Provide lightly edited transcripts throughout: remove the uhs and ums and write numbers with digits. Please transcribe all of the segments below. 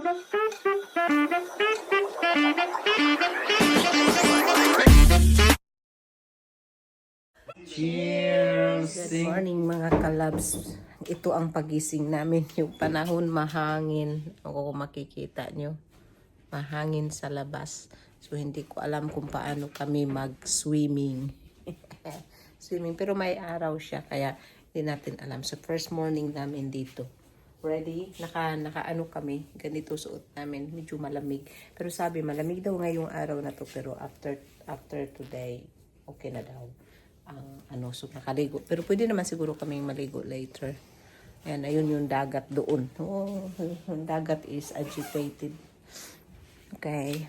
Cheers! Good morning mga kalabs. Ito ang pagising namin. Yung panahon mahangin. O kung makikita nyo, mahangin sa labas. So hindi ko alam kung paano kami mag-swimming. Swimming. Pero may araw siya kaya hindi natin alam. So first morning namin dito. Ready? Naka kami. Ganito suot namin. Medyo malamig. Pero sabi malamig daw ngayong araw na to. Pero after today, okay na daw. So nakaligo. Pero pwede naman siguro kaming maligo later. Ayan, ayun yung dagat doon. Oh, yung dagat is agitated. Okay.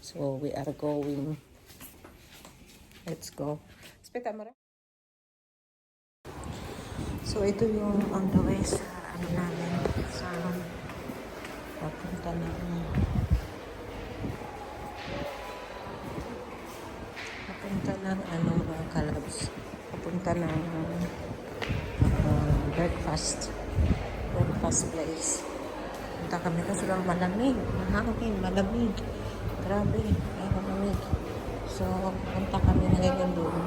So we are going. Let's go. Speta mo. So ito yung on the way sa namin. Sa papunta na mga kalabs. Papunta ng breakfast place. Punta kami kasi lang malamig. Mahangin, malamig. Grabe, ay malamig. So, punta kami na ngayon doon.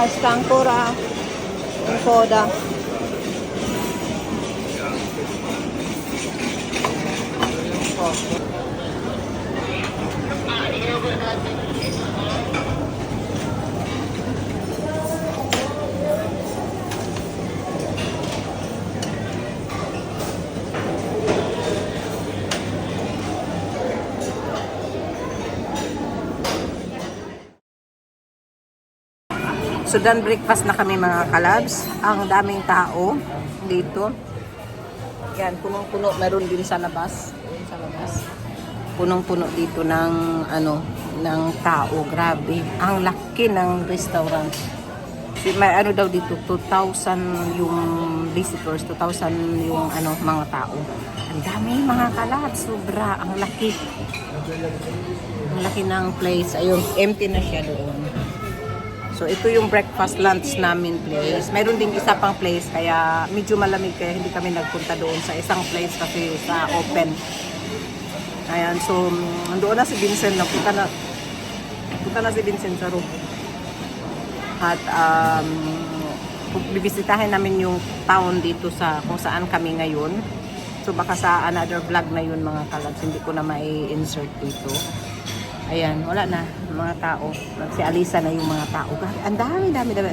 Sta ancora in coda. So done breakfast na kami mga kalabs. Ang daming tao dito. Yan, punong-puno. Meron din sa labas. Punong-puno dito ng ng tao. Grabe. Ang laki ng restaurant. May daw dito 2,000 yung visitors, 2,000 yung mga tao. Ang dami mga kalabs. Sobra. Ang laki. Ang laki ng place. Ayun, empty na siya doon. So, ito yung breakfast lunch namin place. Mayroon ding isa pang place, kaya medyo malamig kaya hindi kami nagpunta doon sa isang place kasi sa open. Ayan, so, doon na si Vincent. Punta na si Vincent sa room. At, bibisitahin namin yung town dito sa kung saan kami ngayon. So, baka sa another vlog na yun mga kalabs. Hindi ko na mai-insert dito. Ayan, wala na mga tao. Si Alisa na yung mga tao. Ang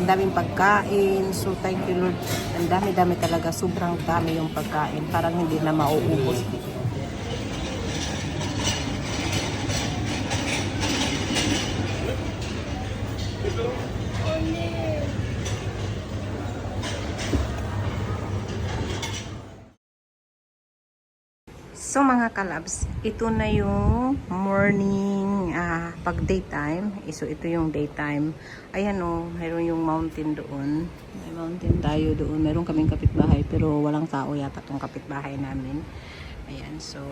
daming pagkain. So thank you Lord. Ang dami talaga. Sobrang dami yung pagkain. Parang hindi na mauubos. So mga kalabs, ito na yung morning pag daytime. So ito yung daytime. Ayan mayroon yung mountain doon. May mountain tayo doon. Meron kaming kapitbahay pero walang tao yata tong kapitbahay namin. Ayan, so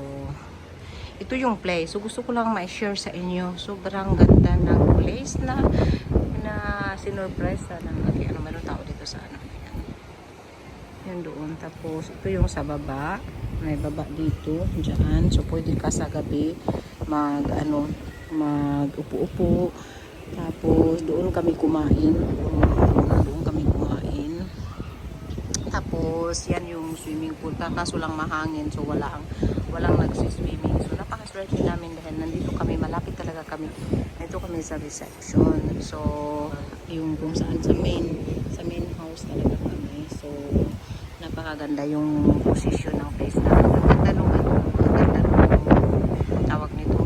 ito yung place. So gusto ko lang ma-share sa inyo. Sobrang ganda ng place na sinurpresa ng meron tao dito sa Yan doon. Tapos ito yung sa baba. May baba dito, dyan. So, pwede ka sa gabi mag-upo-upo. Tapos, doon kami kumain. Tapos, yan yung swimming pool. Kaso lang mahangin. So, walang nagsiswimming. So, napaka-swerte namin dahil nandito kami. Malapit talaga kami. Nandito kami sa reception. So, yung kung saan sa main house talaga kami. So, napakaganda yung position ng place na ganda nung tawag nito.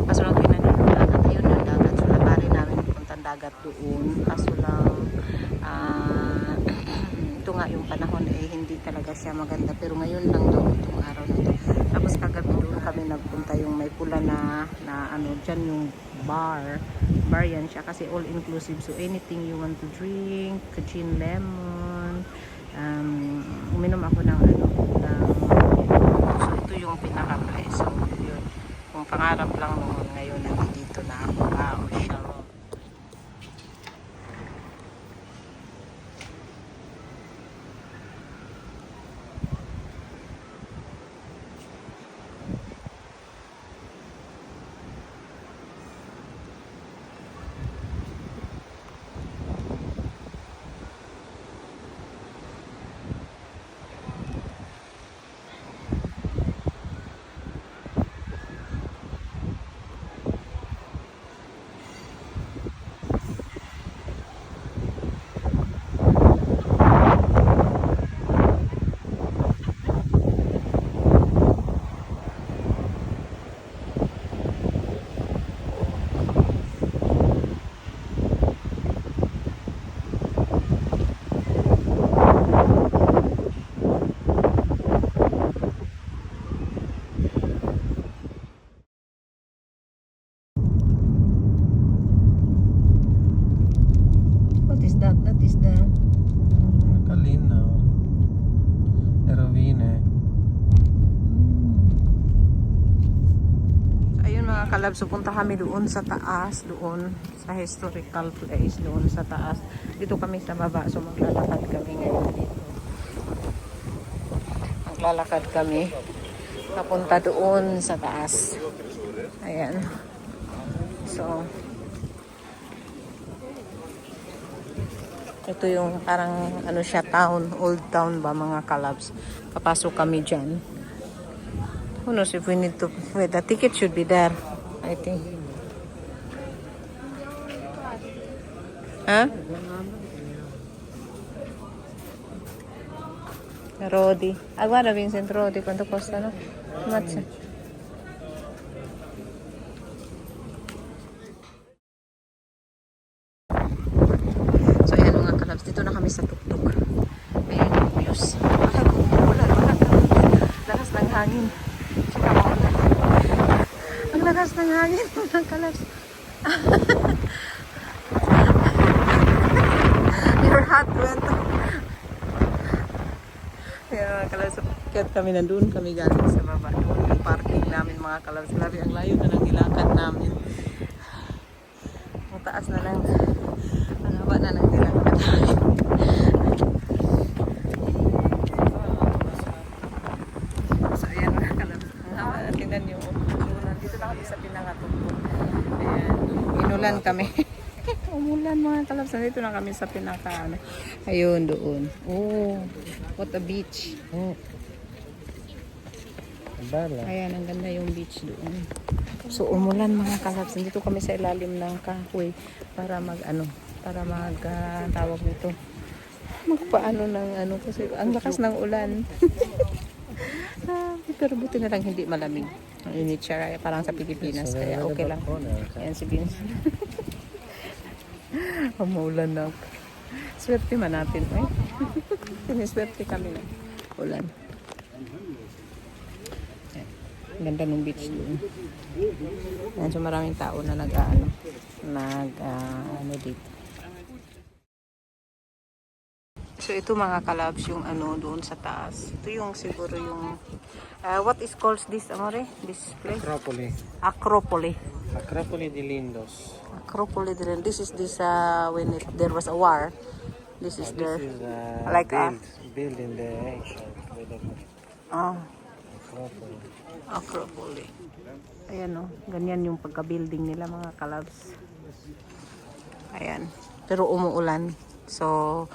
Kaso lang tingnan yung dagat. Ayun yung dagat. So napari namin puntang dagat doon. Kaso lang ito nga yung panahon hindi talaga siya maganda. Pero ngayon lang daw itong araw na ito. Tapos kagabi doon kami nagpunta Saka yung may pula na ano, dyan yung bar yan siya kasi all inclusive, so anything you want to drink, gin lemon, uminom ako ng ano, so ito yung pinaka price. So yun, kung pangarap lang noon, ngayon nandito na ako. Wow, shalom. That is the Kalinaw. Erovine. So, ayun mga kalab, so punta kami doon sa taas, doon sa historical place, doon sa taas. Dito kami sa baba, so maglalakad kami ngayon dito. Maglalakad kami papunta doon sa taas. Ayan. So, ito yung parang ano siya, town, old town ba mga kalabs. Papasok kami dyan. Who knows if we need to wait, the ticket should be there, I think. Ha? Rodi. Guarda Vincent Rodi, quanto costano? Mazza. So ayan mga kalabs, dito na kami sa tuktok. Ayan yung views. Wala. Lakas ng hangin. Ang lakas ng hangin mga kalabs. Your hat went. Ayan mga kalabs, kaya kami nandun, kami galing sa baba. Doon yung parking namin mga kalabs. Grabe, ang layo na ng nilakad namin. Ang taas na lang. Ang haba na ng nilakad namin. So ayan mga kalabs. Ang haba na, tingnan nyo. Dito na kami sa pinakatuktok. Ayan, inulan kami. Umulan mga kalabs. Nandito na kami sa pinaka ano. Ayun doon. Oh, what a beach. Oh. Bala. Ayan, ang ganda yung beach doon. So umulan mga kalabs. Nandito kami sa ilalim ng kahoy para mag ano, para mag tawag nito. Magpaano ng ano kasi ang lakas ng ulan. Pero buti na lang hindi malamig. Ang init siya parang sa Pilipinas kaya okay lang. Ayan si Vince. Umulan na. Swerte man natin. Siniswerte kami na. Ulan. Ayan. Ang ganda ng beach doon. Ayan, so maraming tao na ano dito. So ito mga kalabs yung ano doon sa taas. Ito yung siguro yung what is called this, amore? This place? Acropoli. Acropoli. Acropoli di Lindos. Acropoli din. This is when there was a war. This is there. This is like built in the ancient. Acropoli. Acropoli. Ayan o. Ganyan yung pagka-building nila mga kalabs. Ayan. Pero umuulan. So,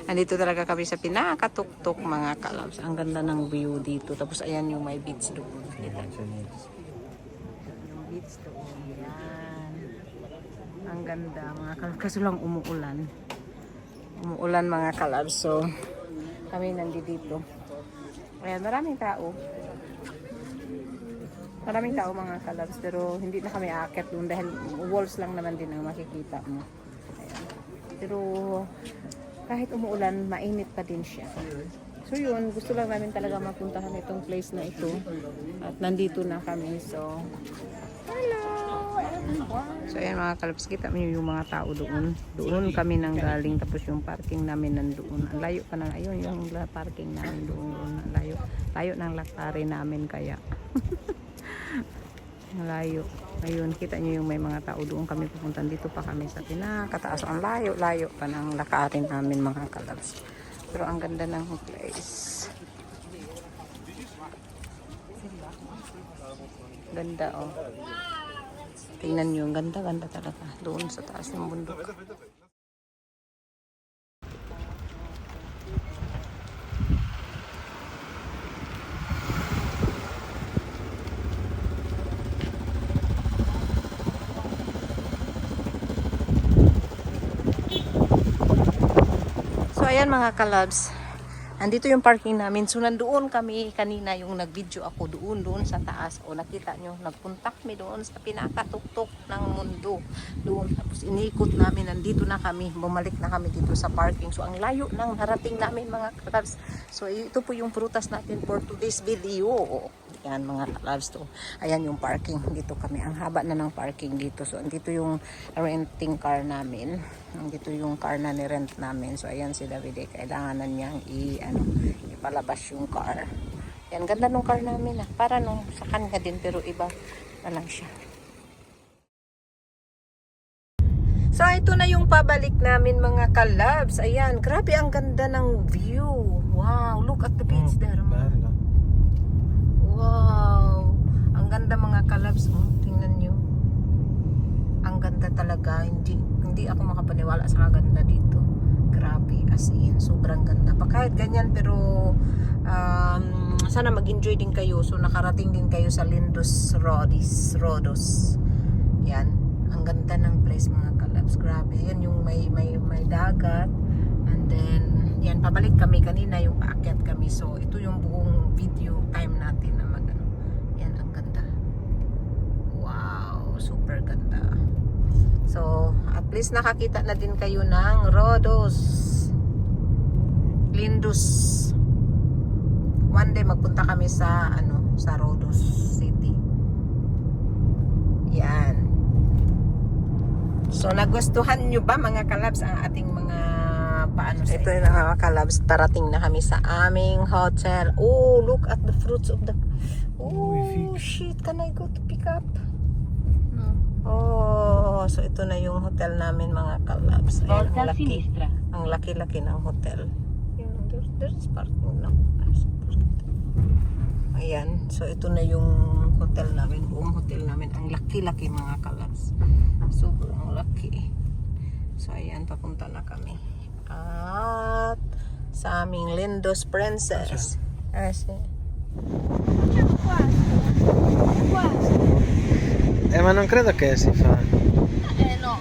andito talaga kami sa pinakatuktok mga kalabs. Ang ganda ng view dito. Tapos ayan yung may beach doon. Yung beach doon. Yan. Ang ganda mga kalabs. Kaso lang umuulan. Umuulan mga kalabs. So, kami nandito. Ayan, maraming tao. Maraming tao mga kalabs. Pero hindi na kami aakyat doon dahil walls lang naman din ang makikita mo. Ayan. Pero kahit umuulan, mainit pa din siya. So yun, gusto lang namin talaga mapuntahan itong place na ito. At nandito na kami. So, hello! So ayan mga kalabs, kita mo yung mga tao doon. Doon kami nang galing, tapos yung parking namin nandoon. Ang layo pa na, ayun yung parking namin doon. Ang layo. Layo ng lakarin namin kaya. Malayo. Ayun, kita nyo yung may mga tao doon kami pupunta. Dito pa kami sa pinakataas. Ang layo pa ng lakarin namin mga kalabs. Pero ang ganda ng place. Ganda oh. Tingnan nyo, ang ganda talaga. Doon sa taas ng bundok. So ayan mga kalabs, andito yung parking namin. So nandoon kami kanina yung nag-video ako doon sa taas. O nakita nyo, nagpunta kami doon sa pinakatuktok ng mundo. Doon, tapos inikot namin, nandito na kami. Bumalik na kami dito sa parking. So ang layo ng narating namin mga kalabs. So ito po yung prutas natin for today's video. Yan mga kalabs to. Ayan yung parking. Dito kami. Ang haba na ng parking dito. So andito yung renting car namin. Andito yung car na ni-rent namin. So ayan si Davide. Kailangan na niyang ipalabas yung car. Yan, ganda nung car namin ah. Para nung sa kanya din pero iba na lang siya. So ito na yung pabalik namin mga kalabs. Ayan, grabe ang ganda ng view. Wow, look at the beach there. Bello. Wow, ang ganda mga kalabs. Oh, tingnan nyo. Ang ganda talaga. Hindi ako makapaniwala sa ganda dito. Grabe, as in, sobrang ganda. Pa kahit ganyan, pero sana mag-enjoy din kayo. So nakarating din kayo sa Lindos Rodos. Yan, ang ganda ng place mga kalabs. Grabe, yan yung may dagat. And then, yan, pabalik kami kanina yung paakyat kami. So ito yung buong video time natin na mag-ano. Yan, ang ganda. Wow, super ganda. So, at least nakakita na din kayo ng Rodos. Lindos. One day magpunta kami sa sa Rodos City. Yan. So, nagustuhan nyo ba mga kalabs ang ating mga paano sa ito na mga kalabs, parating na kami sa aming hotel. Oh, look at the fruits of the shit, can I go to pick up? Oh, so ito na yung hotel namin mga kalabs. Ayan, ang laki-laki ng hotel. There's parking now. Ayan, so ito na yung hotel namin, buong hotel namin. Ang laki-laki mga kalabs. Sobrang laki. So ayan, papunta na kami. At sa aming Lindos Princess. Ma non credo che si fa. No.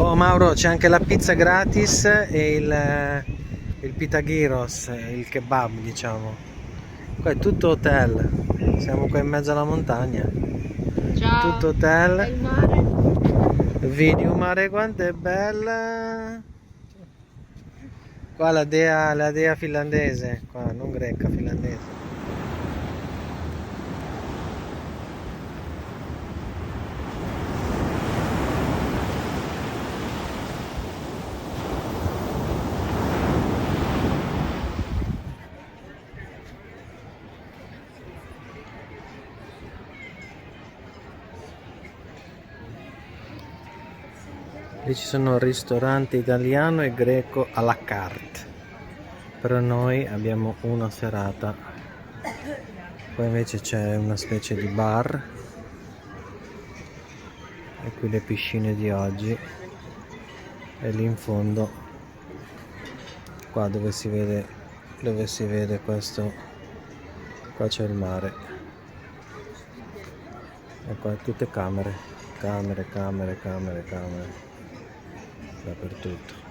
Oh Mauro, c'è anche la pizza gratis e il pitagyros, il kebab diciamo. Qua è tutto hotel. Siamo qua in mezzo alla montagna. Ciao. Tutto hotel. Il mare. Vedi un mare quanto è bella. Qua la dea finlandese, qua non greca, finlandese. Lì ci sono ristoranti italiano e greco à la carte. Però noi abbiamo una serata. Poi invece c'è una specie di bar. E qui le piscine di oggi. E lì in fondo, qua dove si vede questo, qua c'è il mare. E qua tutte camere. Camere dappertutto.